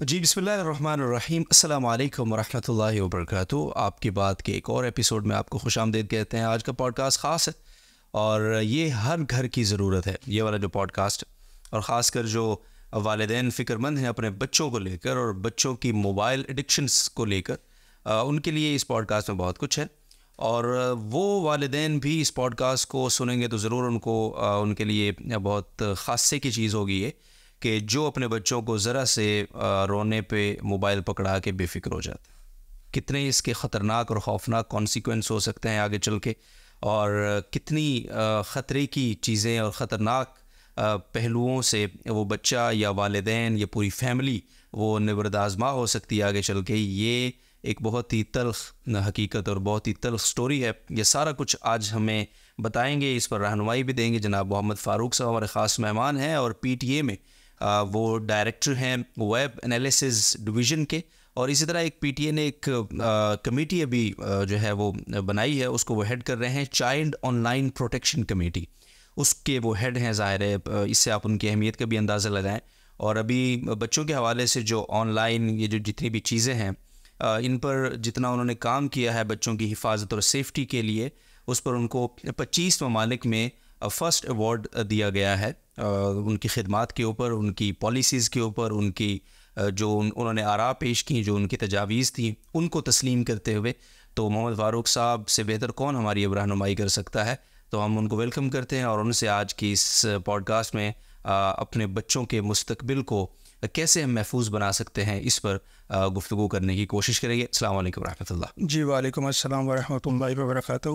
جی بسم اللہ الرحمن الرحیم، السلام علیکم ورحمۃ اللہ وبرکاتہ۔ آپ کی بات کے ایک اور ایپیسوڈ میں آپ کو خوش آمدید کہتے ہیں۔ آج کا پوڈ کاسٹ خاص ہے اور یہ ہر گھر کی ضرورت ہے، یہ والا جو پوڈ کاسٹ، اور خاص کر جو والدین فکر مند ہیں اپنے بچوں کو لے کر اور بچوں کی موبائل ایڈکشنس کو لے کر، ان کے لیے اس پوڈ کاسٹ میں بہت کچھ ہے۔ اور وہ والدین بھی اس پوڈ کاسٹ کو سنیں گے تو ضرور ان کے لیے بہت خاصے کی چیز ہوگی یہ کہ جو اپنے بچوں کو ذرا سے رونے پہ موبائل پکڑا کے بے فکر ہو جاتے ہیں۔ کتنے اس کے خطرناک اور خوفناک کانسیکوینس ہو سکتے ہیں آگے چل کے، اور کتنی خطرے کی چیزیں اور خطرناک پہلوؤں سے وہ بچہ یا والدین یا پوری فیملی وہ نبرد آزما ہو سکتی ہے آگے چل کے۔ یہ ایک بہت ہی تلخ حقیقت اور بہت ہی تلخ سٹوری ہے۔ یہ سارا کچھ آج ہمیں بتائیں گے، اس پر رہنمائی بھی دیں گے جناب محمد فاروق صاحب، ہمارے خاص مہمان ہیں، اور پی ٹی اے میں وہ ڈائریکٹر ہیں ویب انالیسز ڈویژن کے، اور اسی طرح ایک پی ٹی اے نے ایک کمیٹی ابھی جو ہے وہ بنائی ہے، اس کو وہ ہیڈ کر رہے ہیں، child online protection committee, اس کے وہ ہیڈ ہیں۔ ظاہر ہے اس سے آپ ان کی اہمیت کا بھی اندازہ لگائیں۔ اور ابھی بچوں کے حوالے سے جو آن لائن یہ جو جتنی بھی چیزیں ہیں، ان پر جتنا انہوں نے کام کیا ہے بچوں کی حفاظت اور سیفٹی کے لیے، اس پر ان کو 25 ممالک میں فرسٹ ایوارڈ دیا گیا ہے، ان کی خدمات کے اوپر، ان کی پالیسیز کے اوپر، ان کی جو انہوں نے آراء پیش کی، جو ان کی تجاویز تھیں، ان کو تسلیم کرتے ہوئے۔ تو محمد فاروق صاحب سے بہتر کون ہماری اب رہنمائی کر سکتا ہے، تو ہم ان کو ویلکم کرتے ہیں اور ان سے آج کی اس پوڈ کاسٹ میں اپنے بچوں کے مستقبل کو کیسے ہم محفوظ بنا سکتے ہیں اس پر گفتگو کرنے کی کوشش کریں گے۔ السلام علیکم ورحمۃ اللہ۔ جی وعلیکم السلام ورحمۃ اللہ وبرکاتہ۔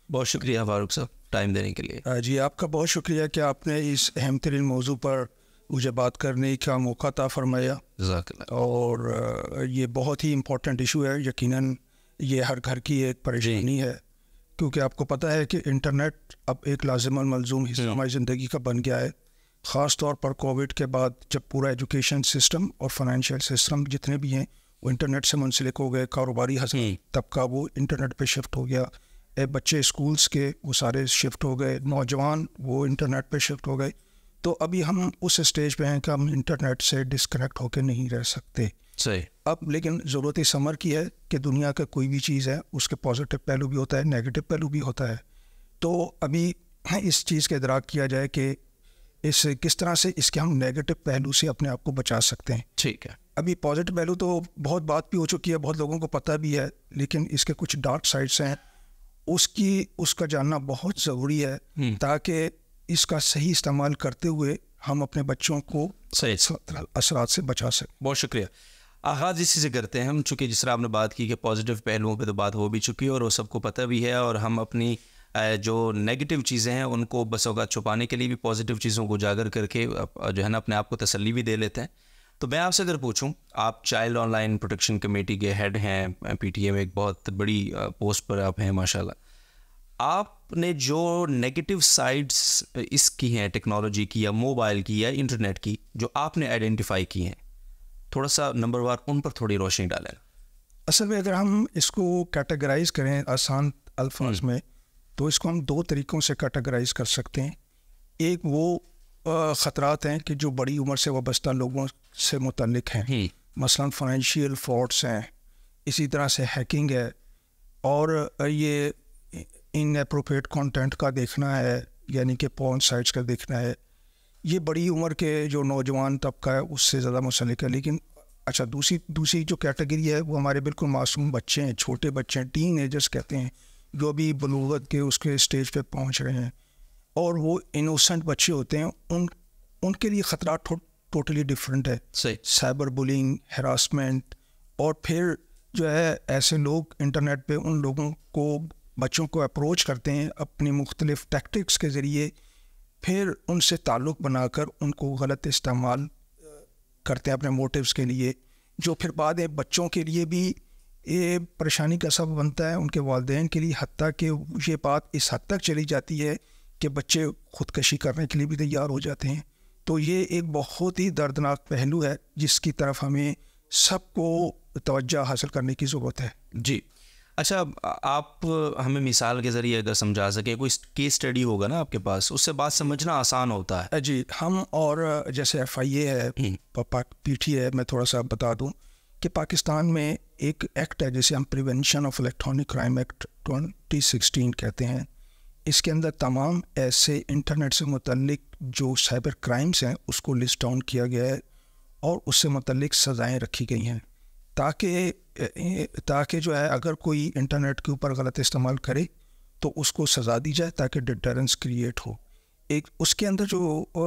بہت شکریہ فاروق صاحب ٹائم دینے کے لیے۔ جی آپ کا بہت شکریہ کہ آپ نے اس اہم ترین موضوع پر مجھے بات کرنے کا موقع عطا فرمایا، جزاک اللہ۔ اور یہ بہت ہی امپورٹنٹ ایشو ہے، یقیناً یہ ہر گھر کی ایک پریشانی ہے، کیونکہ آپ کو پتہ ہے کہ انٹرنیٹ اب ایک لازم الملزوم حصہ ہماری زندگی کا بن گیا ہے، خاص طور پر کووڈ کے بعد جب پورا ایجوکیشن سسٹم اور فائنینشیل سسٹم جتنے بھی ہیں وہ انٹرنیٹ سے منسلک ہو گئے، کاروباری طبقہ وہ انٹرنیٹ پہ شفٹ ہو گیا، بچے اسکولس کے وہ سارے شفٹ ہو گئے، نوجوان وہ انٹرنیٹ پہ شفٹ ہو گئے۔ تو ابھی ہم اس اسٹیج پہ ہیں کہ ہم انٹرنیٹ سے ڈسکنیکٹ ہو کے نہیں رہ سکتے۔ صحیح۔ اب لیکن ضرورت اس امر کی ہے کہ دنیا کا کوئی بھی چیز ہے اس کے پازیٹیو پہلو بھی ہوتا ہے، نیگیٹو پہلو بھی ہوتا ہے، تو ابھی اس چیز کا ادراک کیا جائے کہ کس طرح سے اس کے ہم نیگیٹو پہلو سے اپنے آپ کو بچا سکتے ہیں۔ ٹھیک ہے۔ ابھی پازیٹیو پہلو تو بہت بات بھی ہو چکی ہے، بہت لوگوں کو پتہ بھی ہے، لیکن اس کے کچھ ڈارک سائڈس ہیں، اس کا جاننا بہت ضروری ہے تاکہ اس کا صحیح استعمال کرتے ہوئے ہم اپنے بچوں کو اثرات سے بچا سکیں۔ بہت شکریہ۔ آغاز اسی سے کرتے ہیں ہم، چونکہ جس طرح آپ نے بات کی کہ پازیٹیو پہلوؤں پہ تو بات ہو بھی چکی ہے اور وہ سب کو پتہ بھی ہے، اور ہم اپنی جو نیگیٹو چیزیں ہیں ان کو بس اوقات چھپانے کے لیے بھی پازیٹیو چیزوں کو اجاگر کر کے جو ہے نا اپنے آپ کو تسلی بھی دے لیتے ہیں۔ تو میں آپ سے اگر پوچھوں، آپ child online protection committee کے ہیڈ ہیں، پی ٹی اے میں ایک بہت بڑی پوسٹ پر آپ ہیں ماشاءاللہ، آپ نے جو نیگیٹو سائڈس اس کی ہیں ٹیکنالوجی کی یا موبائل کی یا انٹرنیٹ کی، جو آپ نے آئیڈینٹیفائی کی ہیں، تھوڑا سا نمبر وار ان پر تھوڑی روشنی ڈالیں۔ اصل میں اگر ہم اس کو کیٹیگرائز کریں آسان الفاظ میں، تو اس کو ہم دو طریقوں سے کیٹیگرائز کر سکتے ہیں۔ ایک وہ خطرات ہیں کہ جو بڑی عمر سے وابستہ لوگوں سے متعلق ہیں، مثلاً فائنینشیل فراڈس ہیں، اسی طرح سے ہیکنگ ہے، اور یہ ان اپروپریٹ کانٹینٹ کا دیکھنا ہے، یعنی کہ پورن سائٹس کا دیکھنا ہے۔ یہ بڑی عمر کے جو نوجوان طبقہ ہے اس سے زیادہ منسلک ہے۔ لیکن اچھا دوسری جو کیٹیگری ہے وہ ہمارے بالکل معصوم بچے ہیں، چھوٹے بچے ہیں، ٹین ایجرس کہتے ہیں، جو ابھی بلوغت کے اس کے اسٹیج پہ پہنچ رہے ہیں، اور وہ انوسنٹ بچے ہوتے ہیں، ان کے لیے خطرات ٹوٹلی ڈفرینٹ ہے۔ سائبر بولنگ، ہراسمنٹ، اور پھر جو ہے ایسے لوگ انٹرنیٹ پہ ان لوگوں کو بچوں کو اپروچ کرتے ہیں اپنی مختلف ٹیکٹکس کے ذریعے، پھر ان سے تعلق بنا کر ان کو غلط استعمال کرتے ہیں اپنے موٹیوز کے لیے، جو پھر بعد میں بچوں کے لیے بھی یہ پریشانی کا سبب بنتا ہے، ان کے والدین کے لیے، حتیٰ کہ یہ بات اس حد تک چلی جاتی ہے کہ بچے خودکشی کرنے کے لیے بھی تیار ہو جاتے ہیں۔ تو یہ ایک بہت ہی دردناک پہلو ہے جس کی طرف ہمیں سب کو توجہ حاصل کرنے کی ضرورت ہے۔ جی اچھا آپ ہمیں مثال کے ذریعے اگر سمجھا سکیں، کوئی کیس اسٹڈی ہوگا نا آپ کے پاس، اس سے بات سمجھنا آسان ہوتا ہے. جی ہم اور جیسے FIA ہے PT ہے، میں تھوڑا سا بتا دوں کہ پاکستان میں ایک ایکٹ ہے جسے ہم prevention of electronic crime act 2016 کہتے ہیں. اس کے اندر تمام ایسے انٹرنیٹ سے متعلق جو سائبر کرائمز ہیں اس کو لسٹ ڈاؤن کیا گیا ہے اور اس سے متعلق سزائیں رکھی گئی ہیں تاکہ جو ہے اگر کوئی انٹرنیٹ کے اوپر غلط استعمال کرے تو اس کو سزا دی جائے تاکہ ڈیٹرنس کریٹ ہو. ایک اس کے اندر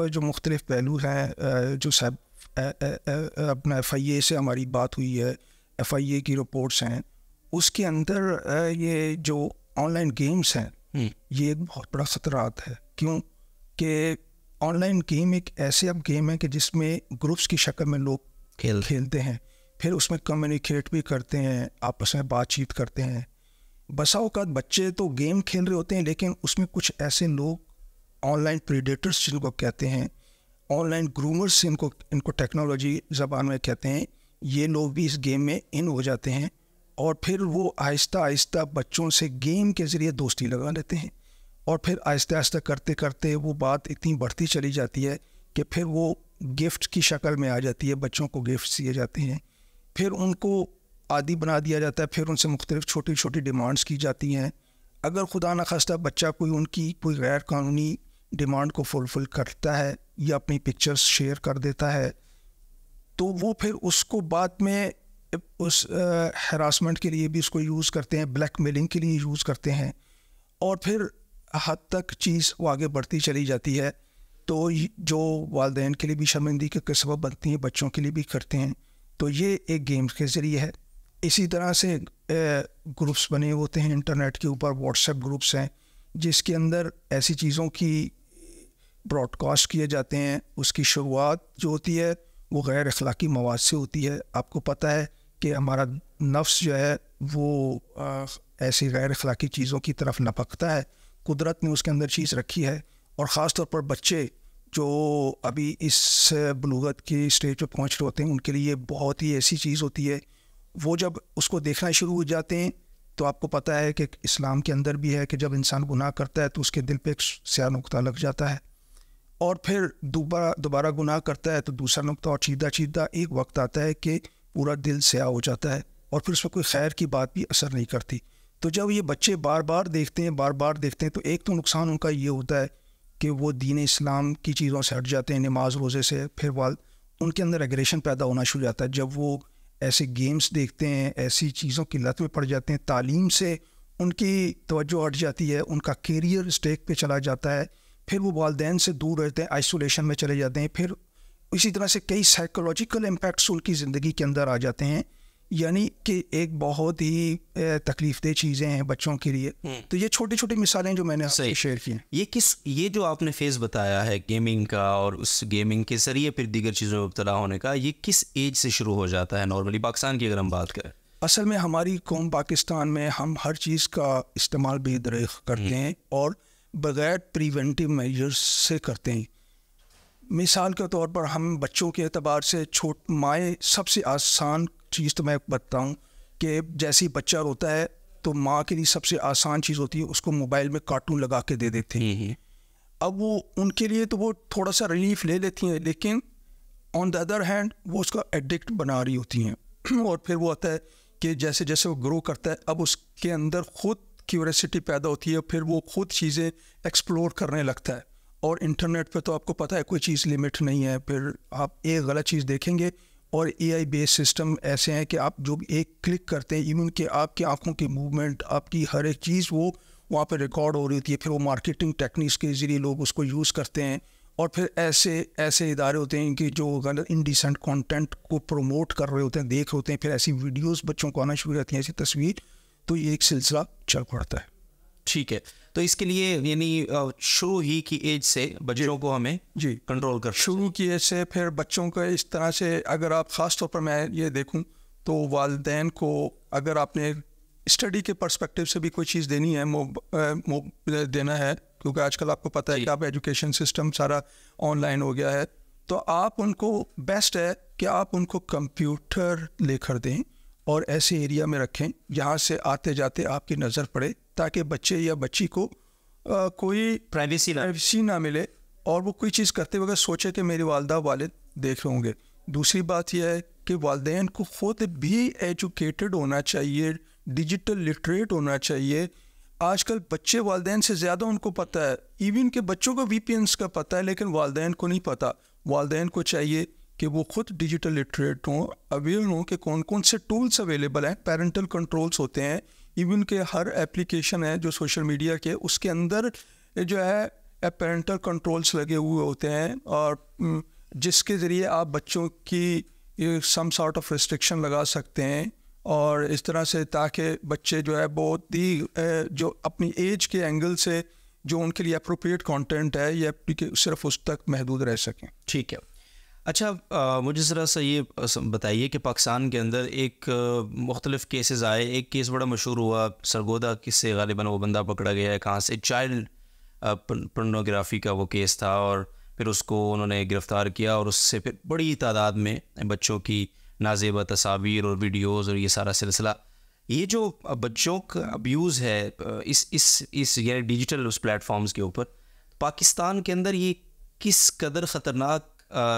جو مختلف پہلو ہیں، جو اپنا FIA سے ہماری بات ہوئی ہے، FIA کی رپورٹس ہیں، اس کے اندر یہ جو آن لائن گیمز ہیں یہ ایک بہت بڑا خطرات ہے. کیوں کہ آن لائن گیم ایک ایسے اب گیم ہے کہ جس میں گروپس کی شکل میں لوگ کھیلتے ہیں، پھر اس میں کمیونیکیٹ بھی کرتے ہیں، آپس میں بات چیت کرتے ہیں. بسا اوقات بچے تو گیم کھیل رہے ہوتے ہیں لیکن اس میں کچھ ایسے لوگ آن لائن پریڈیٹرز جن کو کہتے ہیں، آن لائن گرومرز ان کو ٹیکنالوجی زبان میں کہتے ہیں، یہ لوگ بھی اس گیم میں ان ہو جاتے ہیں اور پھر وہ آہستہ آہستہ بچوں سے گیم کے ذریعے دوستی لگا لیتے ہیں اور پھر آہستہ آہستہ کرتے کرتے وہ بات اتنی بڑھتی چلی جاتی ہے کہ پھر وہ گفٹ کی شکل میں آ جاتی ہے. بچوں کو گفٹس دیے جاتے ہیں، پھر ان کو عادی بنا دیا جاتا ہے، پھر ان سے مختلف چھوٹی چھوٹی ڈیمانڈس کی جاتی ہیں. اگر خدا نخواستہ بچہ ان کی کوئی غیر قانونی ڈیمانڈ کو فلفل کرتا ہے یا اپنی پکچرز شیئر کر دیتا ہے تو وہ پھر اس کو بعد میں اس ہراسمنٹ کے لیے بھی اس کو یوز کرتے ہیں، بلیک میلنگ کے لیے یوز کرتے ہیں اور پھر حد تک چیز وہ آگے بڑھتی چلی جاتی ہے. تو جو والدین کے لیے بھی شرمندگی کے سبب بنتی ہیں، بچوں کے لیے بھی کرتے ہیں. تو یہ ایک گیمز کے ذریعے ہے. اسی طرح سے گروپس بنے ہوتے ہیں انٹرنیٹ کے اوپر، واٹس ایپ گروپس ہیں جس کے اندر ایسی چیزوں کی براڈ کاسٹ کیے جاتے ہیں. اس کی شروعات جو ہوتی ہے وہ غیر اخلاقی مواد سے ہوتی ہے. آپ کو پتہ ہے کہ ہمارا نفس جو ہے وہ ایسی غیر اخلاقی چیزوں کی طرف لپکتا ہے. قدرت نے اس کے اندر چیز رکھی ہے اور خاص طور پر بچے جو ابھی اس بلوغت کی اسٹیج پہ پہنچ رہے ہوتے ہیں ان کے لیے بہت ہی ایسی چیز ہوتی ہے. وہ جب اس کو دیکھنا شروع ہو جاتے ہیں تو آپ کو پتہ ہے کہ اسلام کے اندر بھی ہے کہ جب انسان گناہ کرتا ہے تو اس کے دل پہ ایک سیاہ نقطہ لگ جاتا ہے اور پھر دوبارہ گناہ کرتا ہے تو دوسرا نقطہ، اور چیدہ ایک وقت آتا ہے کہ پورا دل سیاہ ہو جاتا ہے اور پھر اس میں کوئی خیر کی بات بھی اثر نہیں کرتی. تو جب یہ بچے بار بار دیکھتے ہیں تو ایک تو نقصان ان کا یہ ہوتا ہے کہ وہ دین اسلام کی چیزوں سے ہٹ جاتے ہیں، نماز روزے سے. پھر ان کے اندر ایگریشن پیدا ہونا شروع ہو جاتا ہے جب وہ ایسے گیمز دیکھتے ہیں، ایسی چیزوں کی لت میں پڑ جاتے ہیں. تعلیم سے ان کی توجہ ہٹ جاتی ہے، ان کا کیریئر اسٹیک پہ چلا جاتا ہے، پھر وہ والدین سے دور رہتے ہیں، آئسولیشن میں چلے جاتے ہیں. پھر اسی طرح سے کئی سائیکولوجیکل امپیکٹس ان کی زندگی کے اندر آ جاتے ہیں، یعنی کہ ایک بہت ہی تکلیف دہ چیزیں ہیں بچوں کے لیے. تو یہ چھوٹی چھوٹی مثالیں جو میں نے آپ سے شیئر کی ہیں. یہ جو آپ نے فیز بتایا ہے گیمنگ کا اور اس گیمنگ کے ذریعے پھر دیگر چیزوں میں مبتلا ہونے کا، یہ کس ایج سے شروع ہو جاتا ہے نارملی پاکستان کی اگر ہم بات کریں؟ اصل میں ہماری قوم پاکستان میں ہم ہر چیز کا استعمال بے دریغ کرتے ہیں اور بغیر پریونٹیو میجرز سے کرتے ہیں. مثال کے طور پر ہم بچوں کے اعتبار سے مائیں سب سے آسان چیز تو میں بتاؤں کہ جیسے بچہ روتا ہے تو ماں کے لیے سب سے آسان چیز ہوتی ہے اس کو موبائل میں کارٹون لگا کے دے دیتے ہیں. اب وہ ان کے لیے تو وہ تھوڑا سا ریلیف لے لیتی ہیں لیکن آن دا ادر ہینڈ وہ اس کا ایڈکٹ بنا رہی ہوتی ہیں. اور پھر وہ ہوتا ہے کہ جیسے جیسے وہ گرو کرتا ہے اب اس کے اندر خود کیوریسٹی پیدا ہوتی ہے، پھر وہ خود چیزیں ایکسپلور کرنے لگتا ہے. اور انٹرنیٹ پہ تو آپ کو پتہ ہے کوئی چیز لمٹ نہیں ہے، پھر آپ ایک غلط چیز دیکھیں گے اور AI بیس سسٹم ایسے ہیں کہ آپ جو بھی ایک کلک کرتے ہیں ایون کہ آپ کی آنکھوں کی موومنٹ، آپ کی ہر ایک چیز وہ وہاں پہ ریکارڈ ہو رہی ہوتی ہے. پھر وہ مارکیٹنگ ٹیکنیکس کے ذریعے لوگ اس کو یوز کرتے ہیں اور پھر ایسے ادارے ہوتے ہیں کہ جو غلط انڈیسنٹ کانٹینٹ کو پروموٹ کر رہے ہوتے ہیں، دیکھ رہے ہوتے ہیں، پھر ایسی ویڈیوز بچوں کو آنا شروع ہوتی ہیں، ایسی تصویر. تو یہ ایک سلسلہ چل پڑتا ہے. ٹھیک ہے، تو اس کے لیے یعنی شروع ہی کی ایج سے بچوں کو ہمیں کنٹرول کر شروع کی ایج سے پھر بچوں کو اس طرح سے اگر آپ خاص طور پر میں یہ دیکھوں تو والدین کو اگر آپ نے اسٹڈی کے پرسپیکٹیو سے بھی کوئی چیز دینی ہے دینا ہے، کیونکہ آج کل آپ کو پتہ ہے کہ آپ ایجوکیشن سسٹم سارا آن لائن ہو گیا ہے، تو آپ ان کو بیسٹ ہے کہ آپ ان کو کمپیوٹر لے کر دیں اور ایسے ایریا میں رکھیں جہاں سے آتے جاتے آپ کی نظر پڑے, تاکہ بچے یا بچی کو کوئی پرائیویسی نہ ملے اور وہ کوئی چیز کرتے وقت سوچے کہ میری والدہ والد دیکھ ہوں گے. دوسری بات یہ ہے کہ والدین کو خود بھی ایجوکیٹڈ ہونا چاہیے, ڈیجیٹل لٹریٹ ہونا چاہیے. آج کل بچے والدین سے زیادہ ان کو پتہ ہے, ایون کہ بچوں کو VPNs کا پتہ ہے لیکن والدین کو نہیں پتہ. والدین کو چاہیے کہ وہ خود ڈیجیٹل لٹریٹ ہوں, اویئر ہوں کہ کون کون سے ٹولس اویلیبل ہیں. پیرنٹل کنٹرولس ہوتے ہیں, ایون کہ ہر ایپلیکیشن ہے جو سوشل میڈیا کے, اس کے اندر جو ہے پیرنٹل کنٹرولس لگے ہوئے ہوتے ہیں, اور جس کے ذریعے آپ بچوں کی سم سارٹ آف ریسٹرکشن لگا سکتے ہیں, اور اس طرح سے تاکہ بچے جو ہے بہت ہی جو اپنی ایج کے اینگل سے جو ان کے لیے اپروپریٹ کانٹینٹ ہے یہ صرف اس تک محدود رہ سکیں. ٹھیک ہے. اچھا مجھے ذرا سا یہ بتائیے کہ پاکستان کے اندر ایک مختلف کیسز آئے. ایک کیس بڑا مشہور ہوا سرگودا کس سے, غالباً وہ بندہ پکڑا گیا ہے, کہاں سے, چائلڈ پورنوگرافی کا وہ کیس تھا, اور پھر اس کو انہوں نے گرفتار کیا, اور اس سے پھر بڑی تعداد میں بچوں کی نازیبہ تصاویر اور ویڈیوز اور یہ سارا سلسلہ. یہ جو بچوں کا ابیوز ہے اس یعنی ڈیجیٹل اس پلیٹ فارمز کے اوپر, پاکستان کے اندر یہ کس قدر خطرناک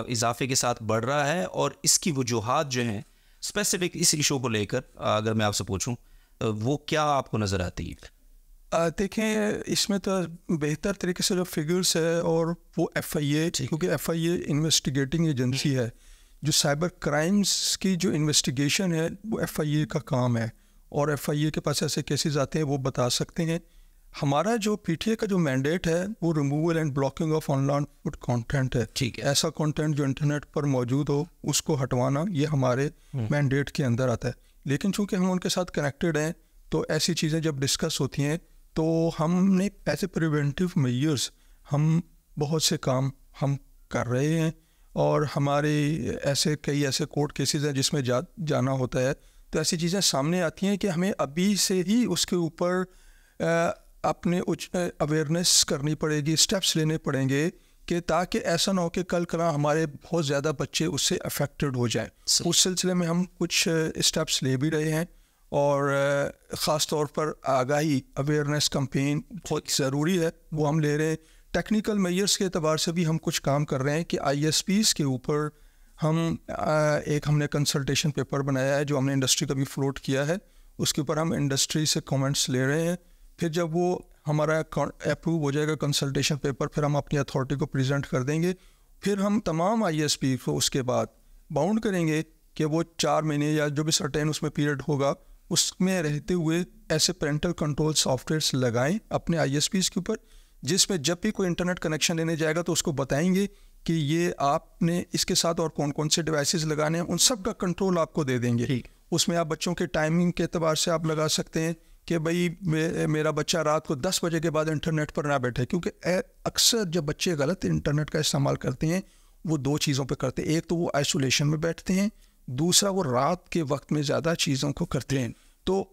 اضافے کے ساتھ بڑھ رہا ہے, اور اس کی وجوہات جو ہیں اسپیسیفک اس ایشو کو لے کر اگر میں آپ سے پوچھوں وہ کیا آپ کو نظر آتی ہے؟ دیکھیں اس میں تو بہتر طریقے سے جو فگرز ہے, اور وہ FIA, کیونکہ FIA انویسٹیگیٹنگ ایجنسی ہے, جو سائبر کرائمز کی جو انویسٹیگیشن ہے وہ FIA کا کام ہے, اور FIA کے پاس ایسے کیسز آتے ہیں وہ بتا سکتے ہیں. ہمارا جو PTA کا جو مینڈیٹ ہے وہ removal and blocking of on line food content ہے. ایسا کانٹینٹ جو انٹرنیٹ پر موجود ہو اس کو ہٹوانا یہ ہمارے مینڈیٹ کے اندر آتا ہے. لیکن چونکہ ہم ان کے ساتھ کنیکٹڈ ہیں تو ایسی چیزیں جب ڈسکس ہوتی ہیں تو ہم نے ایسے پریونٹیو میئرز ہم بہت سے کام ہم کر رہے ہیں, اور ہمارے کئی ایسے کورٹ کیسز ہیں جس میں جانا ہوتا ہے, تو ایسی چیزیں سامنے آتی ہیں کہ ہمیں ابھی سے ہی اس کے اوپر اپنے اویئرنیس کرنی پڑے گی, اسٹیپس لینے پڑیں گے, کہ تاکہ ایسا نہ ہو کہ کل کلا ہمارے بہت زیادہ بچے اس سے افیکٹڈ ہو جائیں. اس سلسلے میں ہم کچھ اسٹیپس لے بھی رہے ہیں, اور خاص طور پر آگاہی اویئرنیس کمپین بہت ضروری ہے, وہ ہم لے رہے ہیں. ٹیکنیکل میئرس کے اعتبار سے بھی ہم کچھ کام کر رہے ہیں کہ ISPs کے اوپر ہم نے کنسلٹیشن پیپر بنایا ہے جو ہم نے انڈسٹری کا بھی فلوٹ کیا ہے, اس کے اوپر ہم انڈسٹری سے کامنٹس لے رہے ہیں. پھر جب وہ ہمارا اپروو ہو جائے گا کنسلٹیشن پیپر, پھر ہم اپنی اتھارٹی کو پریزنٹ کر دیں گے. پھر ہم تمام ISP کو اس کے بعد باؤنڈ کریں گے کہ وہ 4 مہینے یا جو بھی سرٹین اس میں پیریڈ ہوگا اس میں رہتے ہوئے ایسے پیرنٹل کنٹرول سافٹ ویئرس لگائیں اپنے ISPs کے اوپر, جس میں جب بھی کوئی انٹرنیٹ کنیکشن لینے جائے گا تو اس کو بتائیں گے کہ یہ آپ نے اس کے ساتھ اور کون کون سے ڈیوائسز لگانے ہیں, ان سب کا کنٹرول آپ کو دے دیں گے. اس میں آپ بچوں کے ٹائمنگ کے اعتبار سے آپ لگا سکتے ہیں کہ بھائی میرا بچہ رات کو 10 بجے کے بعد انٹرنیٹ پر نہ بیٹھے, کیونکہ اکثر جب بچے غلط انٹرنیٹ کا استعمال کرتے ہیں وہ 2 چیزوں پہ کرتے ہیں. ایک تو وہ آئسولیشن میں بیٹھتے ہیں, دوسرا وہ رات کے وقت میں زیادہ چیزوں کو کرتے ہیں. تو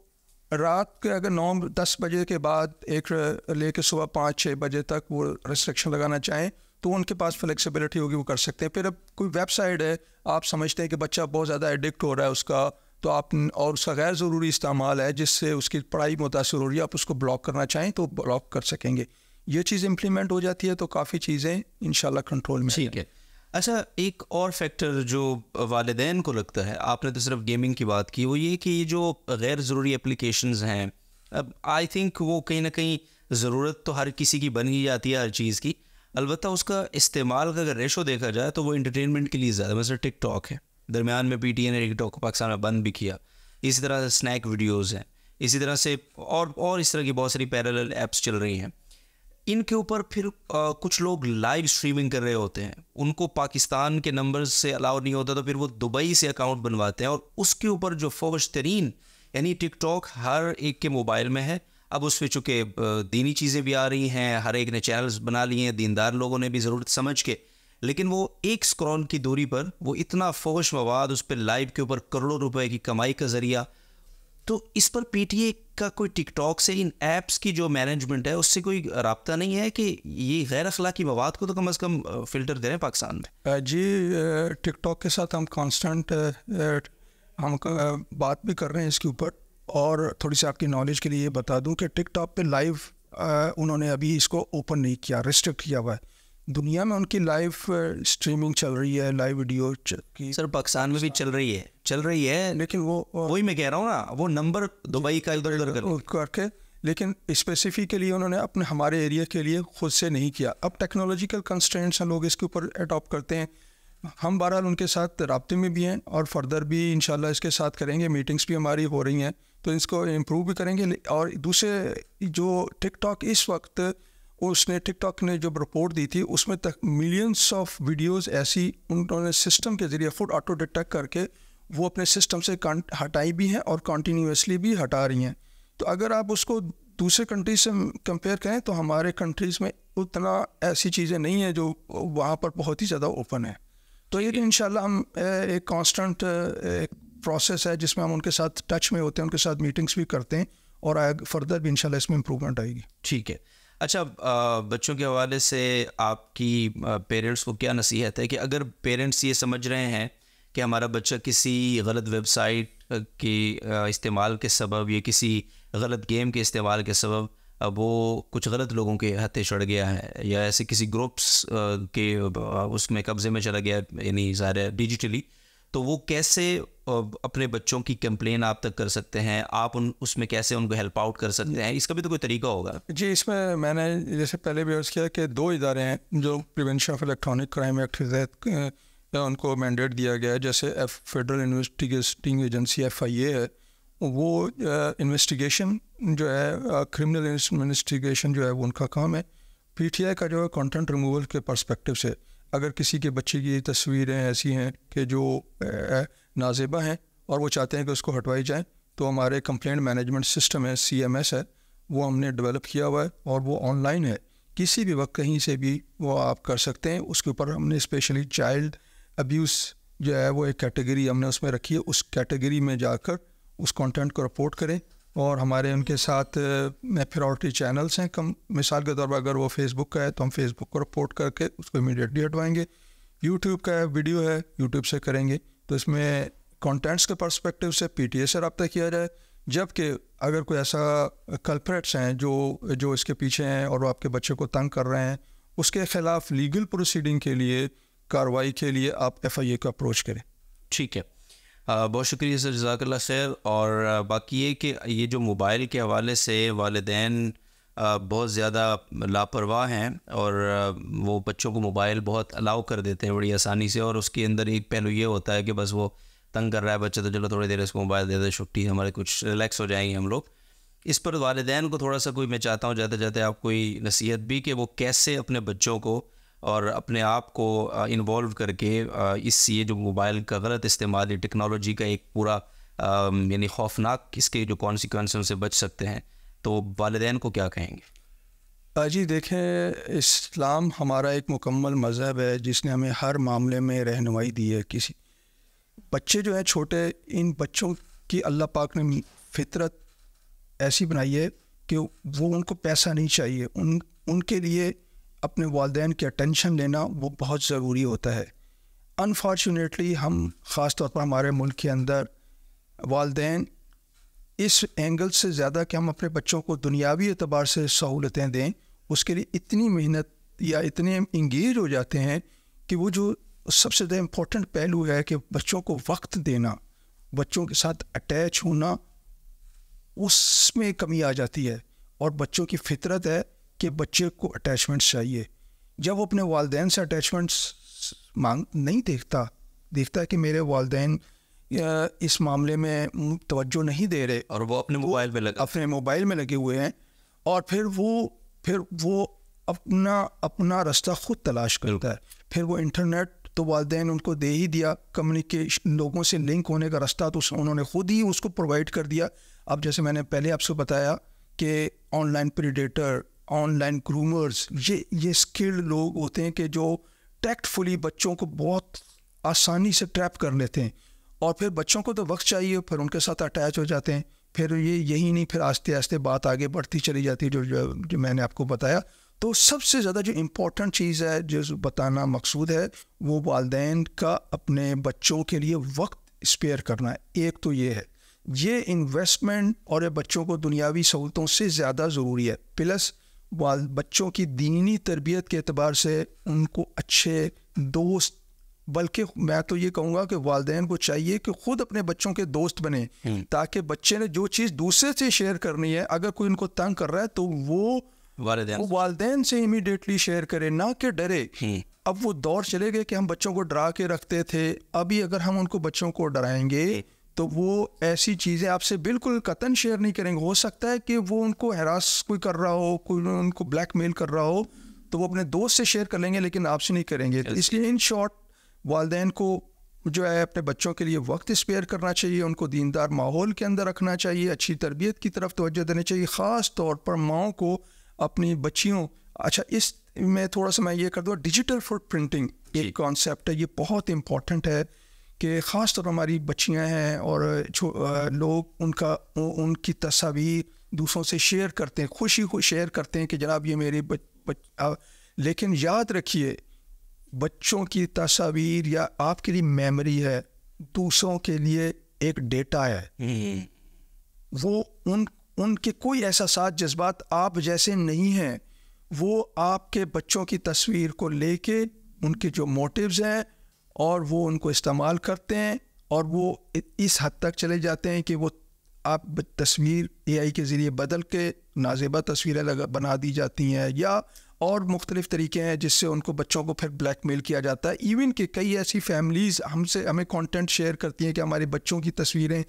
رات کے اگر 9-10 بجے کے بعد ایک لے کے صبح 5-6 بجے تک وہ ریسٹرکشن لگانا چاہیں تو ان کے پاس فلیکسیبلٹی ہوگی, وہ کر سکتے ہیں. پھر اب کوئی ویب سائٹ ہے, آپ سمجھتے ہیں کہ بچہ بہت زیادہ ایڈکٹ ہو رہا ہے اس کا, تو آپ اور اس کا غیر ضروری استعمال ہے جس سے اس کی پڑھائی متاثر ہو رہی ہے, آپ اس کو بلاک کرنا چاہیں تو بلاک کر سکیں گے. یہ چیز امپلیمنٹ ہو جاتی ہے تو کافی چیزیں انشاءاللہ کنٹرول میں. ٹھیک ہے. اچھا ایک اور فیکٹر جو والدین کو لگتا ہے, آپ نے تو صرف گیمنگ کی بات کی, وہ یہ کہ یہ جو غیر ضروری اپلیکیشنز ہیں, اب آئی تھنک وہ کہیں نہ کہیں ضرورت تو ہر کسی کی بن ہی جاتی ہے ہر چیز کی, البتہ اس کا استعمال کا اگر ریشو دیکھا جائے تو وہ انٹرٹینمنٹ کے لیے زیادہ. مثلا ٹک ٹاک ہے, درمیان میں PTA نے ٹک ٹاک کو پاکستان میں بند بھی کیا, اسی طرح اسنیک ویڈیوز ہیں, اسی طرح سے اور اس طرح کی بہت ساری پیرالل ایپس چل رہی ہیں. ان کے اوپر پھر کچھ لوگ لائیو اسٹریمنگ کر رہے ہوتے ہیں, ان کو پاکستان کے نمبرز سے الاؤ نہیں ہوتا تو پھر وہ دبئی سے اکاؤنٹ بنواتے ہیں, اور اس کے اوپر جو فوش ترین یعنی ٹک ٹاک ہر ایک کے موبائل میں ہے. اب اس پہ چونکہ دینی چیزیں بھی آ رہی ہیں, ہر ایک نے چینلز بنا لیے ہیں, دیندار لوگوں نے بھی ضرورت سمجھ کے, لیکن وہ ایک اسکرول کی دوری پر وہ اتنا فوش مواد اس پہ لائیو کے اوپر کروڑوں روپے کی کمائی کا ذریعہ. تو اس پر PTA کا کوئی ٹک ٹاک سے ان ایپس کی جو مینجمنٹ ہے اس سے کوئی رابطہ نہیں ہے کہ یہ غیر اخلاقی مواد کو تو کم از کم فلٹر دے رہے ہیں پاکستان میں؟ جی ٹک ٹاک کے ساتھ ہم کانسٹنٹ ہم بات بھی کر رہے ہیں اس کے اوپر. اور تھوڑی سی آپ کی نالج کے لیے یہ بتا دوں کہ ٹک ٹاک پہ لائیو انہوں نے ابھی اس کو اوپن نہیں کیا, ریسٹرکٹ کیا ہوا ہے. دنیا میں ان کی لائیو اسٹریمنگ چل رہی ہے, لائیو ویڈیو کی. سر پاکستان میں بھی چل رہی ہے لیکن وہ وہی میں کہہ رہا ہوں نا, وہ نمبر دبئی کا ادھر کر کے, لیکن اسپیسیفکلی انہوں نے اپنے ہمارے ایریا کے لیے خود سے نہیں کیا. اب ٹیکنالوجیکل کنسٹرینٹس ہیں, لوگ اس کے اوپر اڈاپٹ کرتے ہیں. ہم بہرحال ان کے ساتھ رابطے میں بھی ہیں اور فردر بھی انشاءاللہ اس کے ساتھ کریں گے. میٹنگس بھی ہماری ہو رہی ہیں تو اس کو امپروو بھی کریں گے. اور دوسرے جو ٹک ٹاک اس وقت اس نے ٹک ٹاک نے جب رپورٹ دی تھی اس میں تک ملینس آف ویڈیوز ایسی انہوں نے سسٹم کے ذریعے خود آٹو ڈیٹیکٹ کر کے وہ اپنے سسٹم سے ہٹائی بھی ہیں اور کنٹینیوسلی بھی ہٹا رہی ہیں. تو اگر آپ اس کو دوسرے کنٹریز سے کمپیئر کریں تو ہمارے کنٹریز میں اتنا ایسی چیزیں نہیں ہیں جو وہاں پر بہت ہی زیادہ اوپن ہے. تو یہ انشاءاللہ ہم ایک کانسٹنٹ پروسیس ہے جس میں ہم ان کے ساتھ ٹچ میں ہوتے ہیں, ان کے ساتھ میٹنگس بھی کرتے ہیں اور فردر بھی انشاءاللہ اس میں امپرومنٹ آئے گی. ٹھیک ہے. اچھا, بچوں کے حوالے سے آپ کی پیرنٹس کو کیا نصیحت ہے کہ اگر پیرنٹس یہ سمجھ رہے ہیں کہ ہمارا بچہ کسی غلط ویب سائٹ کے استعمال کے سبب یا کسی غلط گیم کے استعمال کے سبب وہ کچھ غلط لوگوں کے ہاتھے چڑھ گیا ہے یا ایسے کسی گروپس کے اس میں قبضے میں چلا گیا, یعنی ظاہر ہے ڈیجیٹلی, تو وہ کیسے اپنے بچوں کی کمپلین آپ تک کر سکتے ہیں؟ آپ اس میں کیسے ان کو ہیلپ آؤٹ کر سکتے ہیں؟ اس کا بھی تو کوئی طریقہ ہوگا. جی, اس میں نے جیسے پہلے بھی عرض کیا کہ 2 ادارے ہیں جو prevention of electronic crime act کے تحت ان کو مینڈیٹ دیا گیا ہے. جیسے فیڈرل انویسٹیگیٹنگ ایجنسی FIA ہے, وہ انویسٹیگیشن جو ہے کرمنل انویسٹیگیشن جو ہے وہ ان کا کام ہے. PTI کا جو ہے کنٹینٹ ریموول کے پرسپیکٹو سے اگر کسی کے بچے کی تصویریں ایسی ہیں کہ جو نازیبہ ہیں اور وہ چاہتے ہیں کہ اس کو ہٹوائی جائیں تو ہمارے کمپلینٹ مینجمنٹ سسٹم ہے, CMS ہے, وہ ہم نے ڈیولپ کیا ہوا ہے اور وہ آن لائن ہے. کسی بھی وقت کہیں سے بھی وہ آپ کر سکتے ہیں. اس کے اوپر ہم نے اسپیشلی چائلڈ ابیوز جو ہے وہ ایک کیٹیگری ہم نے اس میں رکھی ہے. اس کیٹیگری میں جا کر اس کانٹینٹ کو رپورٹ کریں اور ہمارے ان کے ساتھ پرائورٹی چینلس ہیں. مثال کے طور پر اگر وہ فیس بک کا ہے تو ہم فیس بک کو رپورٹ کر کے اس کو امیڈیٹلی ہٹوائیں گے. یوٹیوب کا ہے, ویڈیو ہے, یوٹیوب سے کریں گے. تو اس میں کانٹینٹس کے پرسپیکٹیو سے PTA سے رابطہ کیا جائے. جبکہ اگر کوئی ایسا کلپریٹس ہیں جو اس کے پیچھے ہیں اور وہ آپ کے بچے کو تنگ کر رہے ہیں, اس کے خلاف لیگل پروسیڈنگ کے لیے, کارروائی کے لیے آپ FIA کو اپروچ کریں. ٹھیک ہے, بہت شکریہ سر, جزاک اللہ خیر. اور باقی یہ کہ یہ جو موبائل کے حوالے سے والدین بہت زیادہ لاپرواہ ہیں اور وہ بچوں کو موبائل بہت الاؤ کر دیتے ہیں بڑی آسانی سے, اور اس کے اندر ایک پہلو یہ ہوتا ہے کہ بس وہ تنگ کر رہا ہے بچہ تو چلو تھوڑی دیر اس کو موبائل دے دے, چھٹی ہمارے کچھ ریلیکس ہو جائیں گے ہم لوگ. اس پر والدین کو تھوڑا سا میں چاہتا ہوں جاتے جاتے آپ کوئی نصیحت بھی کہ وہ کیسے اپنے بچوں کو اور اپنے آپ کو انوالو کر کے یہ جو موبائل کا غلط استعمال, ٹیکنالوجی کا ایک پورا یعنی خوفناک اس کے جو کانسیکوینس ان سے بچ سکتے ہیں, تو والدین کو کیا کہیں گے؟ جی دیکھیں, اسلام ہمارا ایک مکمل مذہب ہے جس نے ہمیں ہر معاملے میں رہنمائی دی ہے. کسی بچے جو ہیں چھوٹے, ان بچوں کی اللہ پاک نے فطرت ایسی بنائی ہے کہ وہ ان کو پیسہ نہیں چاہیے, ان کے لیے اپنے والدین کی اٹینشن لینا وہ بہت ضروری ہوتا ہے. انفارچونیٹلی ہم خاص طور پر ہمارے ملک کے اندر والدین اس اینگل سے زیادہ کہ ہم اپنے بچوں کو دنیاوی اعتبار سے سہولتیں دیں, اس کے لیے اتنی محنت یا اتنے انگیج ہو جاتے ہیں کہ وہ جو سب سے زیادہ امپورٹنٹ پہلو ہے کہ بچوں کو وقت دینا, بچوں کے ساتھ اٹیچ ہونا, اس میں کمی آ جاتی ہے. اور بچوں کی فطرت ہے کہ بچے کو اٹیچمنٹس چاہیے. جب وہ اپنے والدین سے اٹیچمنٹس نہیں دیکھتا ہے کہ میرے والدین اس معاملے میں توجہ نہیں دے رہے اور وہ اپنے موبائل میں لگے ہوئے ہیں, اور پھر وہ اپنا رستہ خود تلاش کرتا ہے. پھر وہ انٹرنیٹ تو والدین ان کو دے ہی دیا, کمیونیکیشن لوگوں سے لنک ہونے کا رستہ تو انہوں نے خود ہی اس کو پرووائڈ کر دیا. اب جیسے میں نے پہلے آپ سے بتایا کہ on line predator, on line groomers, یہ اسکلڈ لوگ ہوتے ہیں کہ جو ٹیکٹ فلی بچوں کو بہت آسانی سے ٹریپ کر لیتے ہیں, اور پھر بچوں کو تو وقت چاہیے, پھر ان کے ساتھ اٹیچ ہو جاتے ہیں. پھر یہی نہیں, پھر آہستہ آہستہ بات آگے بڑھتی چلی جاتی ہے جو میں نے آپ کو بتایا. تو سب سے زیادہ جو امپورٹنٹ چیز ہے جو بتانا مقصود ہے وہ والدین کا اپنے بچوں کے لیے وقت اسپیئر کرنا ہے. ایک تو یہ ہے, یہ انویسٹمنٹ اور بچوں کو دنیاوی سہولتوں سے زیادہ ضروری ہے. پلس بچوں کی دینی تربیت کے اعتبار سے ان کو اچھے دوست, بلکہ میں تو یہ کہوں گا کہ والدین کو چاہیے کہ خود اپنے بچوں کے دوست بنیں, تاکہ بچے نے جو چیز دوسرے سے شیئر کرنی ہے, اگر کوئی ان کو تنگ کر رہا ہے تو وہ والدین سے امیڈیٹلی شیئر کرے, نہ کہ ڈرے. اب وہ دور چلے گئے کہ ہم بچوں کو ڈرا کے رکھتے تھے. ابھی اگر ہم ان کو بچوں کو ڈرائیں گے تو وہ ایسی چیزیں آپ سے بالکل قطعاً شیئر نہیں کریں گے. ہو سکتا ہے کہ وہ ان کو ہراس کوئی کر رہا ہو, کوئی ان کو بلیک میل کر رہا ہو, تو وہ اپنے دوست سے شیئر کر لیں گے لیکن آپ سے نہیں کریں گے. اس لیے ان شارٹ والدین کو جو ہے اپنے بچوں کے لیے وقت اسپیئر کرنا چاہیے, ان کو دیندار ماحول کے اندر رکھنا چاہیے, اچھی تربیت کی طرف توجہ دینی چاہیے. خاص طور پر ماؤں کو اپنی بچیوں, اچھا اس میں تھوڑا سا میں یہ کر دوں, ڈیجیٹل فٹ پرنٹنگ ایک کانسیپٹ ہے, یہ بہت امپورٹنٹ ہے کہ خاص طور پر ہماری بچیاں ہیں اور لوگ ان کی تصاویر دوسروں سے شیئر کرتے ہیں, خوشی کو شیئر کرتے ہیں کہ جناب یہ میری لیکن یاد رکھیے بچوں کی تصاویر یا آپ کے لیے میموری ہے, دوسروں کے لیے ایک ڈیٹا ہے. وہ ان کے کوئی احساسات جذبات آپ جیسے نہیں ہیں, وہ آپ کے بچوں کی تصویر کو لے کے ان کے جو موٹیوز ہیں اور وہ ان کو استعمال کرتے ہیں, اور وہ اس حد تک چلے جاتے ہیں کہ وہ آپ تصویر AI کے ذریعے بدل کے نازیبا تصویریں بنا دی جاتی ہیں, یا اور مختلف طریقے ہیں جس سے ان کو بچوں کو پھر بلیک میل کیا جاتا ہے. ایون کہ کئی ایسی فیملیز ہمیں کانٹینٹ شیئر کرتی ہیں کہ ہمارے بچوں کی تصویریں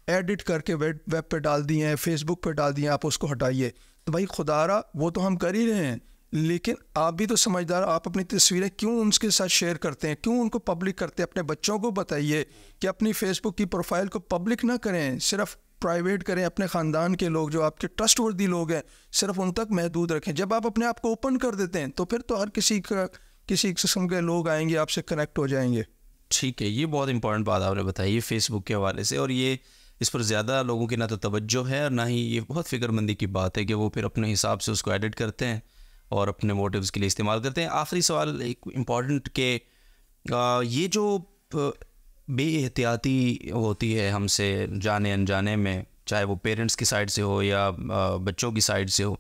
ایڈٹ کر کے ویب پہ ڈال دی ہیں, فیس بک پہ ڈال دی ہیں, آپ اس کو ہٹائیے. تو بھائی خدا را وہ تو ہم کر ہی رہے ہیں, لیکن آپ بھی تو سمجھدار, آپ اپنی تصویریں کیوں ان کے ساتھ شیئر کرتے ہیں, کیوں ان کو پبلک کرتے ہیں؟ اپنے بچوں کو بتائیے کہ اپنی فیس بک کی پروفائل کو پبلک نہ کریں, صرف پرائیویٹ کریں. اپنے خاندان کے لوگ جو آپ کے ٹرسٹ وردی لوگ ہیں صرف ان تک محدود رکھیں. جب آپ اپنے آپ کو اوپن کر دیتے ہیں تو پھر تو ہر کسی قسم کے لوگ آئیں گے, آپ سے کنیکٹ ہو جائیں گے. ٹھیک ہے, یہ بہت امپورٹنٹ بات آپ نے بتائی فیس بک کے حوالے سے, اور یہ اس پر زیادہ لوگوں کی نہ تو توجہ ہے اور نہ ہی یہ بہت فکر مندی کی بات ہے کہ وہ پھر اپنے حساب سے اس کو ایڈٹ کرتے ہیں اور اپنے موٹیوز کے لیے استعمال کرتے ہیں. آخری سوال ایک امپورٹنٹ کہ یہ جو بے احتیاطی ہوتی ہے ہم سے جانے انجانے میں, چاہے وہ پیرنٹس کی سائڈ سے ہو یا بچوں کی سائڈ سے ہو,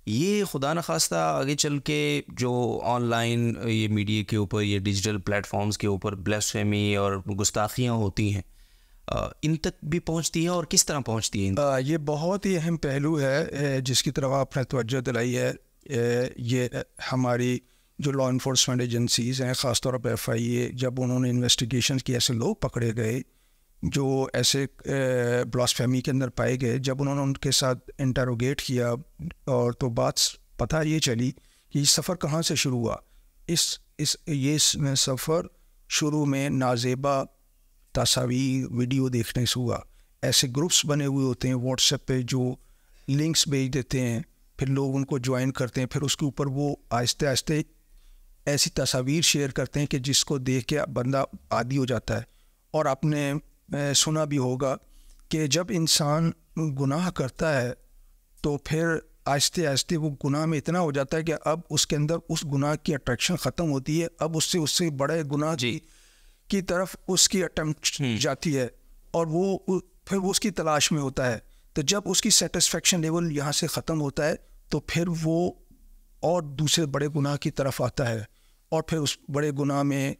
یہ خدا نخواستہ آگے چل کے جو آن لائن یہ میڈیا کے اوپر, یہ ڈیجیٹل پلیٹ فارمز کے اوپر بلیسفیمی اور گستاخیاں ہوتی ہیں, ان تک بھی پہنچتی ہے اور کس طرح پہنچتی ہے؟ یہ بہت ہی اہم پہلو ہے جس کی طرف آپ نے توجہ دلائی ہے. یہ ہماری جو لا انفورسمنٹ ایجنسیز ہیں, خاص طور پر FIA, جب انہوں نے انویسٹیگیشن کی, ایسے لوگ پکڑے گئے جو ایسے بلاسفیمی کے اندر پائے گئے, جب انہوں نے ان کے ساتھ انٹروگیٹ کیا اور تو بات پتہ یہ چلی کہ یہ سفر کہاں سے شروع ہوا. یہ سفر شروع میں نازیبا تصاویر ویڈیو دیکھنے سے ہوا. ایسے گروپس بنے ہوئے ہوتے ہیں واٹس ایپ پہ جو لنکس بھیج دیتے ہیں, پھر لوگ ان کو جوائن کرتے ہیں, پھر اس کے اوپر وہ آہستہ آہستہ ایسی تصاویر شیئر کرتے ہیں کہ جس کو دیکھ کے بندہ عادی ہو جاتا ہے. اور آپ نے سنا بھی ہوگا کہ جب انسان گناہ کرتا ہے تو پھر آہستہ آہستہ وہ گناہ میں اتنا ہو جاتا ہے کہ اب اس کے اندر اس گناہ کی اٹریکشن ختم ہوتی ہے, اب اس سے بڑے گناہ کی طرف اس کی اٹمپٹ جاتی ہے, اور وہ پھر وہ اس کی تلاش میں ہوتا ہے. تو جب اس کی سیٹسفیکشن لیول یہاں سے ختم ہوتا ہے تو پھر وہ اور دوسرے بڑے گناہ کی طرف آتا ہے, اور پھر اس بڑے گناہ میں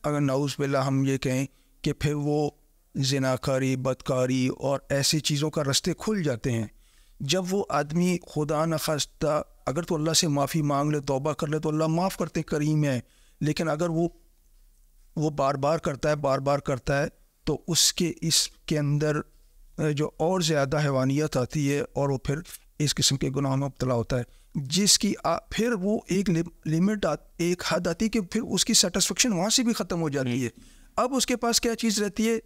اگر نعوذ باللہ ہم یہ کہیں کہ پھر وہ زناکاری, بدکاری اور ایسی چیزوں کا رستے کھل جاتے ہیں. جب وہ آدمی خدا نخواستہ اگر تو اللہ سے معافی مانگ لے, توبہ کر لے, تو اللہ معاف کرتے کریم ہے, لیکن اگر وہ بار بار کرتا ہے تو اس کے اندر جو اور زیادہ حیوانیت آتی ہے, اور وہ پھر اس قسم کے گناہ میں مبتلا ہوتا ہے, جس کی پھر وہ ایک لمٹ ایک حد آتی ہے کہ پھر اس کی سیٹسفیکشن وہاں سے بھی ختم ہو جاتی ہے. اب اس کے پاس کیا چیز رہتی ہے,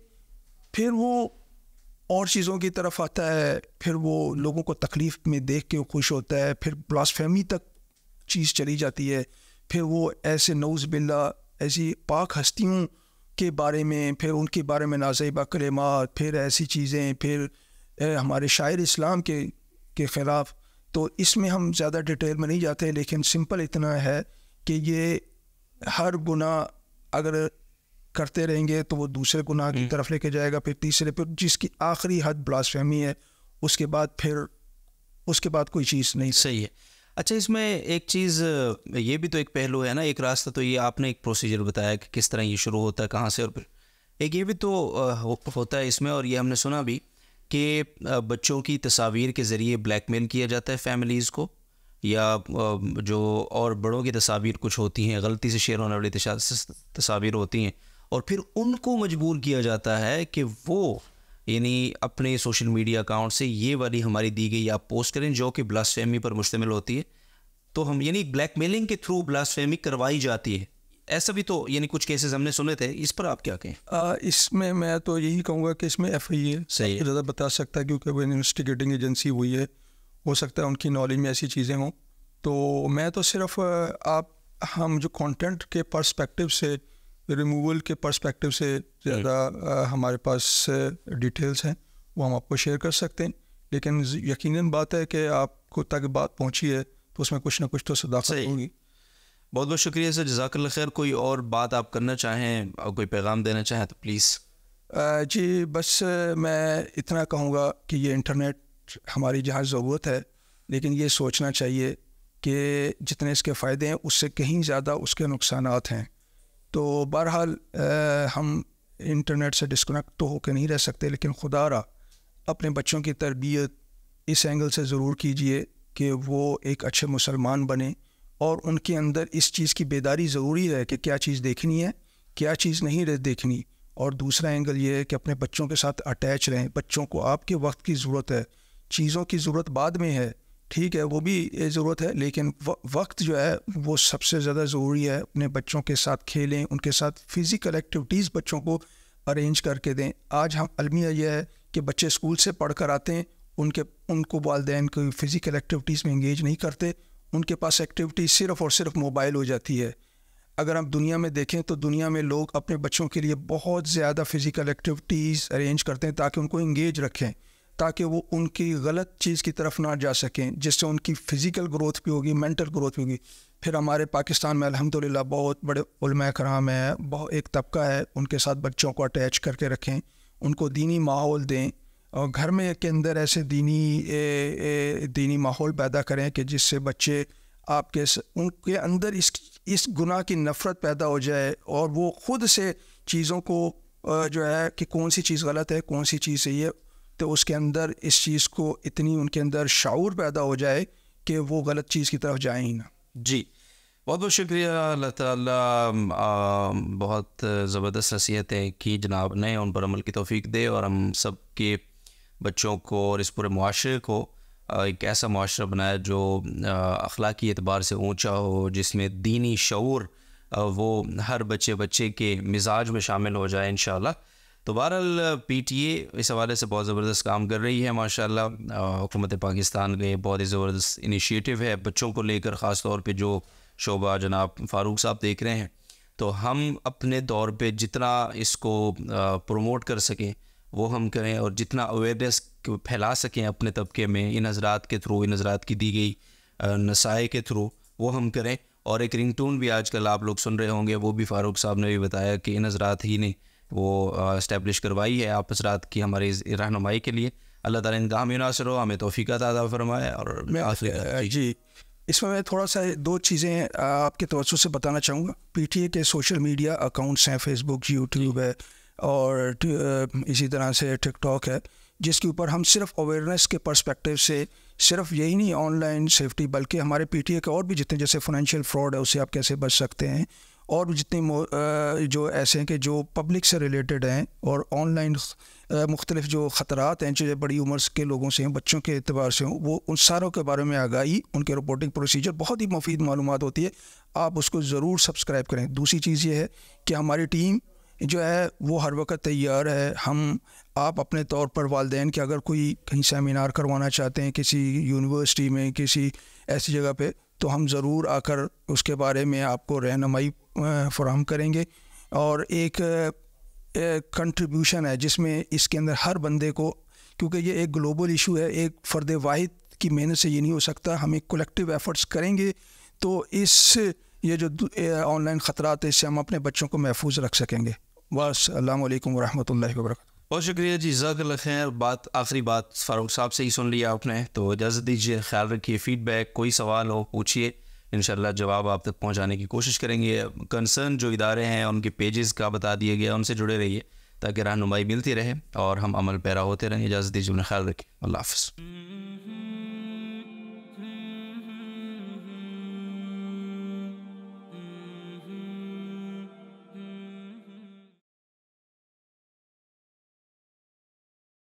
پھر وہ اور چیزوں کی طرف آتا ہے, پھر وہ لوگوں کو تکلیف میں دیکھ کے خوش ہوتا ہے, پھر بلاسفیمی تک چیز چلی جاتی ہے, پھر وہ ایسے نعوذ باللہ ایسی پاک ہستیوں کے بارے میں, پھر ان کے بارے میں نازیبا کلمات, پھر ایسی چیزیں, پھر ہمارے شاعر اسلام کے خلاف. تو اس میں ہم زیادہ ڈیٹیل میں نہیں جاتے, لیکن سمپل اتنا ہے کہ یہ ہر گناہ اگر کرتے رہیں گے تو وہ دوسرے گناہ کی طرف لے کے جائے گا, پھر تیسرے, پھر جس کی آخری حد بلاسفیمی ہے, اس کے بعد کوئی چیز نہیں. صحیح ہے. اچھا, اس میں ایک چیز یہ بھی تو ایک پہلو ہے نا, ایک راستہ تو یہ آپ نے ایک پروسیجر بتایا کہ کس طرح یہ شروع ہوتا ہے, کہاں سے, اور پھر ایک یہ بھی تو ہوتا ہے اس میں, اور یہ ہم نے سنا بھی کہ بچوں کی تصاویر کے ذریعے بلیک میل کیا جاتا ہے فیملیز کو, یا جو اور بڑوں کی تصاویر کچھ ہوتی ہیں غلطی سے شیئر ہونے والی تصاویر ہوتی ہیں, اور پھر ان کو مجبور کیا جاتا ہے کہ وہ یعنی اپنے سوشل میڈیا اکاؤنٹ سے یہ والی ہماری دی گئی آپ پوسٹ کریں جو کہ بلاسفیمی پر مشتمل ہوتی ہے. تو ہم یعنی بلیک میلنگ کے تھرو بلاسفیمی کروائی جاتی ہے, ایسا بھی تو یعنی کچھ کیسز ہم نے سنے تھے, اس پر آپ کیا کہیں؟ اس میں تو یہی کہوں گا کہ اس میں ایف آئی اے صحیح زیادہ بتا سکتا ہے, کیونکہ وہ انویسٹیگیٹنگ ایجنسی ہوئی ہے, ہو سکتا ہے ان کی نالج میں ایسی چیزیں ہوں. تو میں تو صرف ہم جو کانٹینٹ کے پرسپیکٹیو سے, ریموول کے پرسپیکٹیو سے زیادہ ہمارے پاس ڈیٹیلز ہیں وہ ہم آپ کو شیئر کر سکتے ہیں, لیکن یقیناً بات ہے کہ آپ کو تک بات پہنچی ہے تو اس میں کچھ نہ کچھ تو صداقت ہوگی. بہت بہت شکریہ سر, جزاک اللہ خیر. کوئی اور بات آپ کرنا چاہیں اور کوئی پیغام دینا چاہیں تو پلیز. جی بس میں اتنا کہوں گا کہ یہ انٹرنیٹ ہماری جہاں ضرورت ہے, لیکن یہ سوچنا چاہیے کہ جتنے اس کے فائدے ہیں اس سے کہیں زیادہ اس کے نقصانات ہیں. تو بہرحال ہم انٹرنیٹ سے ڈسکنیکٹ تو ہو کے نہیں رہ سکتے, لیکن خدا را اپنے بچوں کی تربیت اس اینگل سے ضرور کیجئے کہ وہ ایک اچھے مسلمان بنیں, اور ان کے اندر اس چیز کی بیداری ضروری ہے کہ کیا چیز دیکھنی ہے, کیا چیز نہیں دیکھنی. اور دوسرا اینگل یہ ہے کہ اپنے بچوں کے ساتھ اٹیچ رہیں. بچوں کو آپ کے وقت کی ضرورت ہے, چیزوں کی ضرورت بعد میں ہے, ٹھیک ہے وہ بھی ضرورت ہے, لیکن وقت جو ہے وہ سب سے زیادہ ضروری ہے. اپنے بچوں کے ساتھ کھیلیں, ان کے ساتھ فزیکل ایکٹیویٹیز بچوں کو ارینج کر کے دیں. آج ہم المیہ یہ ہے کہ بچے اسکول سے پڑھ کر آتے ہیں, ان کو والدین کوئی فزیکل ایکٹیویٹیز میں انگیج نہیں کرتے, ان کے پاس ایکٹیویٹی صرف اور صرف موبائل ہو جاتی ہے. اگر ہم دنیا میں دیکھیں تو دنیا میں لوگ اپنے بچوں کے لیے بہت زیادہ فزیکل ایکٹیویٹیز ارینج کرتے ہیں تاکہ ان کو انگیج رکھیں, تاکہ وہ ان کی غلط چیز کی طرف نہ جا سکیں, جس سے ان کی فزیکل گروتھ بھی ہوگی, مینٹل گروتھ بھی ہوگی. پھر ہمارے پاکستان میں الحمدللہ بہت بڑے علماء کرام ہیں, بہت ایک طبقہ ہے, ان کے ساتھ بچوں کو اٹیچ کر کے رکھیں, ان کو دینی ماحول دیں, اور گھر میں کے اندر ایسے دینی ماحول پیدا کریں کہ جس سے بچے ان کے اندر اس گناہ کی نفرت پیدا ہو جائے, اور وہ خود سے چیزوں کو جو ہے کہ کون سی چیز غلط ہے کون سی چیز صحیح ہے, تو اس کے اندر اس چیز کو اتنی ان کے اندر شعور پیدا ہو جائے کہ وہ غلط چیز کی طرف جائیں ہی نہ. جی بہت بہت شکریہ. اللہ تعالیٰ بہت زبردست نصیحتیں کی جناب نے, ان پر عمل کی توفیق دے, اور ہم سب کے بچوں کو اور اس پورے معاشرے کو ایک ایسا معاشرہ بنایا جو اخلاقی اعتبار سے اونچا ہو, جس میں دینی شعور وہ ہر بچے کے مزاج میں شامل ہو جائے انشاءاللہ. تو بہرحال پی ٹی اے اس حوالے سے بہت زبردست کام کر رہی ہے ماشاءاللہ. حکومت پاکستان کے بہت ہی زبردست انیشیٹو ہے بچوں کو لے کر, خاص طور پہ جو شعبہ جناب فاروق صاحب دیکھ رہے ہیں. تو ہم اپنے طور پہ جتنا اس کو پروموٹ کر سکیں وہ ہم کریں, اور جتنا اویئرنیس پھیلا سکیں اپنے طبقے میں ان حضرات کے تھرو, ان حضرات کی دی گئی نصائح کے تھرو وہ ہم کریں. اور ایک رنگ ٹون بھی آج کل آپ لوگ سن رہے ہوں گے, وہ بھی فاروق صاحب نے بھی بتایا کہ ان حضرات ہی نے وہ اسٹیبلش کروائی ہے آپ حضرات کی ہماری رہنمائی کے لیے. اللہ تعالیٰ ان کا ہم ناصر ہو, ہمیں توفیقات عطا فرمائے. اور جی اس میں تھوڑا سا دو چیزیں آپ کے توجہ سے بتانا چاہوں گا. پی ٹی اے کے سوشل میڈیا اکاؤنٹس ہیں, فیس بک, یوٹیوب ہے, اور اسی طرح سے ٹک ٹاک ہے, جس کے اوپر ہم صرف اویئرنیس کے پرسپیکٹیو سے صرف یہی نہیں آن لائن سیفٹی, بلکہ ہمارے پی ٹی اے کے اور بھی جتنے جیسے فائنینشیل فراڈ ہے اس سے آپ کیسے بچ سکتے ہیں, اور بھی جتنے جو ایسے ہیں کہ جو پبلک سے ریلیٹڈ ہیں, اور آن لائن مختلف جو خطرات ہیں جو بڑی عمر کے لوگوں سے ہیں, بچوں کے اعتبار سے ہوں, وہ ان ساروں کے بارے میں آگاہی, ان کے رپورٹنگ پروسیجر بہت ہی مفید معلومات ہوتی ہے, آپ اس کو ضرور سبسکرائب کریں. دوسری چیز یہ ہے کہ ہماری ٹیم جو ہے وہ ہر وقت تیار ہے. آپ اپنے طور پر والدین کے اگر کوئی کہیں سیمینار کروانا چاہتے ہیں کسی یونیورسٹی میں, کسی ایسی جگہ پہ, تو ہم ضرور آ کر اس کے بارے میں آپ کو رہنمائی فراہم کریں گے. اور ایک کنٹریبیوشن ہے جس میں اس کے اندر ہر بندے کو, کیونکہ یہ ایک گلوبل ایشو ہے, ایک فرد واحد کی محنت سے یہ نہیں ہو سکتا, ہم ایک کولیکٹیو ایفرٹس کریں گے تو یہ جو آن لائن خطرات ہیں اس سے ہم اپنے بچوں کو محفوظ رکھ سکیں گے. بس السلام علیکم ورحمۃ اللہ وبرکاتہ. بہت شکریہ جی، جزاک اللہ خیر. آخری بات فاروق صاحب سے ہی سن لیا آپ نے، تو اجازت دیجیے. خیال رکھیے. فیڈ بیک کوئی سوال ہو پوچھیے، انشاءاللہ جواب آپ تک پہنچانے کی کوشش کریں گے. کنسرن جو ادارے ہیں ان کے پیجز کا بتا دیا گیا، ان سے جڑے رہیے تاکہ رہنمائی ملتی رہے اور ہم عمل پیرا ہوتے رہیں. اجازت دیجیے، اپنا خیال رکھیے. اللہ حافظ.